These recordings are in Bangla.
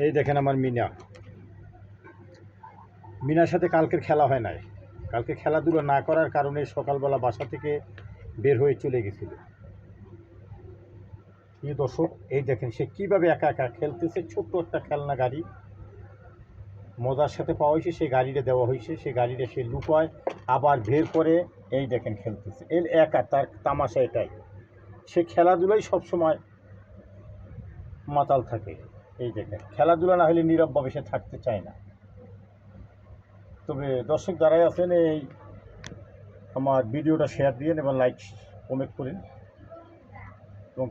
এই দেখেন আমার মিনার সাথে কালকের খেলা হয় নাই। কালকে খেলাধুলো না করার কারণে সকালবেলা বাসা থেকে বের হয়ে চলে গেছিল। কি দর্শক, এই দেখেন সে কীভাবে একা একা খেলতেছে। ছোট্ট একটা খেলনা গাড়ি মজার সাথে পাওয়া হয়েছে, সেই গাড়িটা দেওয়া হয়েছে, সেই গাড়িটা সে লুকায় আবার বের করে এই দেখেন খেলতেছে। এর একা, তার তামাশা এটাই, সে খেলাধুলাই সবসময় মাতাল থাকে। এই দেখেন খেলাধুলা না হলে নীরবভাবে সে থাকতে চায় না। তবে দর্শক যারাই আছেন, এই আমার ভিডিওটা শেয়ার দিন এবং লাইক কমেন্ট করেন। এবং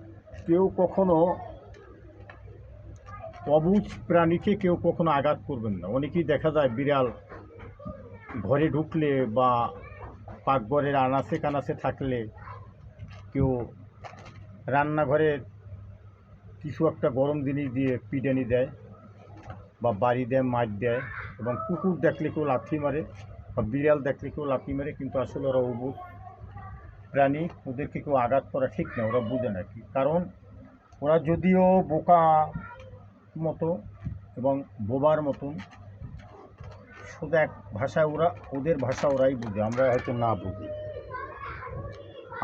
কেউ কখনো অবুঝ প্রাণীকে কেউ কখনো আঘাত করবেন না। অনেকেই দেখা যায় বিড়াল ঘরে ঢুকলে বা পাকঘরের আনাচে কানাচে থাকলে, কেউ রান্নাঘরের কিছু একটা গরম জিনিস দিয়ে পিটানি দেয় বা বাড়ি দেয়, মার দেয়, এবং কুকুর দেখলে কেউ লাথি মারে বা বিড়াল দেখলে কেউ লাথি মারে। কিন্তু আসলে ওরা অবুঝ প্রাণী, ওদেরকে কেউ আঘাত করা ঠিক না, ওরা বুঝে না কি। কারণ ওরা যদিও বোকা মতো এবং বোবার মতন, শুধু এক ভাষায় ওদের ভাষা ওরাই বুঝে, আমরা হয়তো না বুঝি।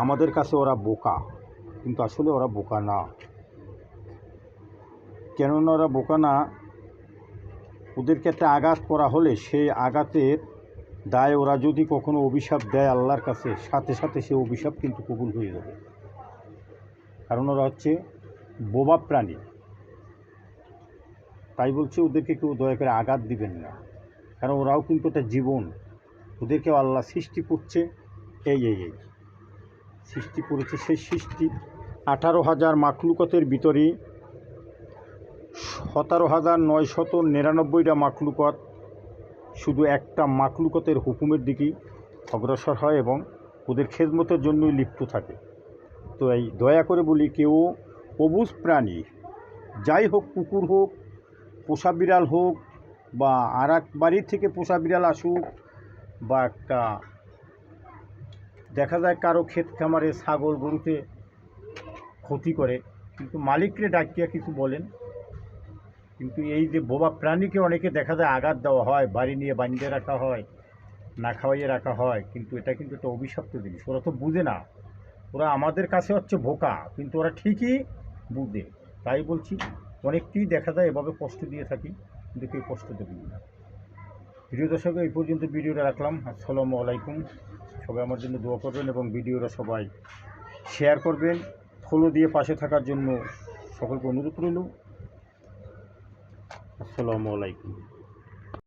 আমাদের কাছে ওরা বোকা, কিন্তু আসলে ওরা বোকা না। কেননা ওরা বোকা না, ওদেরকে একটা আঘাত করা হলে সেই আঘাতের দায় ওরা যদি কখনো অভিশাপ দেয় আল্লাহর কাছে, সাথে সাথে সে অভিশাপ কিন্তু কবুল হয়ে যাবে। কারণ ওরা হচ্ছে বোবা প্রাণী। তাই বলছে ওদেরকে কেউ দয়া করে আঘাত দিবেন না, কারণ ওরাও কিন্তু একটা জীবন। ওদেরকেও আল্লাহ সৃষ্টি করছে, এই সৃষ্টি করেছে। সেই সৃষ্টি 18,000 মাখলুকতের ভিতরে 17,999টা মাখলুকত শুধু একটা মাখলুকতের হুকুমের দিকেই অগ্রসর হয় এবং ওদের খেদমতের জন্যই লিপ্ত থাকে। তো এই দয়া করে বলি, কেউ অবুঝ প্রাণী, যাই হোক, কুকুর হোক, পোষা বিড়াল হোক, বা আর এক বাড়ির থেকে পোষা বিড়াল আসুক, বা একটা দেখা যায় কারো ক্ষেত খামারে ছাগল গরুতে ক্ষতি করে, কিন্তু মালিককে ডাকিয়া কিছু বলেন। কিন্তু এই যে বোবা প্রাণীকে অনেকে দেখা যায় আঘাত দেওয়া হয়, বাড়ি নিয়ে বাঁধিয়ে রাখা হয়, না খাওয়াইয়ে রাখা হয়, কিন্তু এটা কিন্তু একটা অভিশপ্ত জিনিস। ওরা তো বুঝে না, ওরা আমাদের কাছে হচ্ছে বোকা, কিন্তু ওরা ঠিকই বুঝে। তাই বলছি, অনেককেই দেখা যায় এভাবে কষ্ট দিয়ে থাকি, কিন্তু কেউ কষ্ট দেবেন না। প্রিয় দর্শক, এই পর্যন্ত ভিডিওটা রাখলাম। আসসালামু আলাইকুম। সবাই আমার জন্য দোয়া করবেন এবং ভিডিওটা সবাই শেয়ার করবেন। ফলো দিয়ে পাশে থাকার জন্য সকলকে অনুরোধ রইল। আসসালামু আলাইকুম।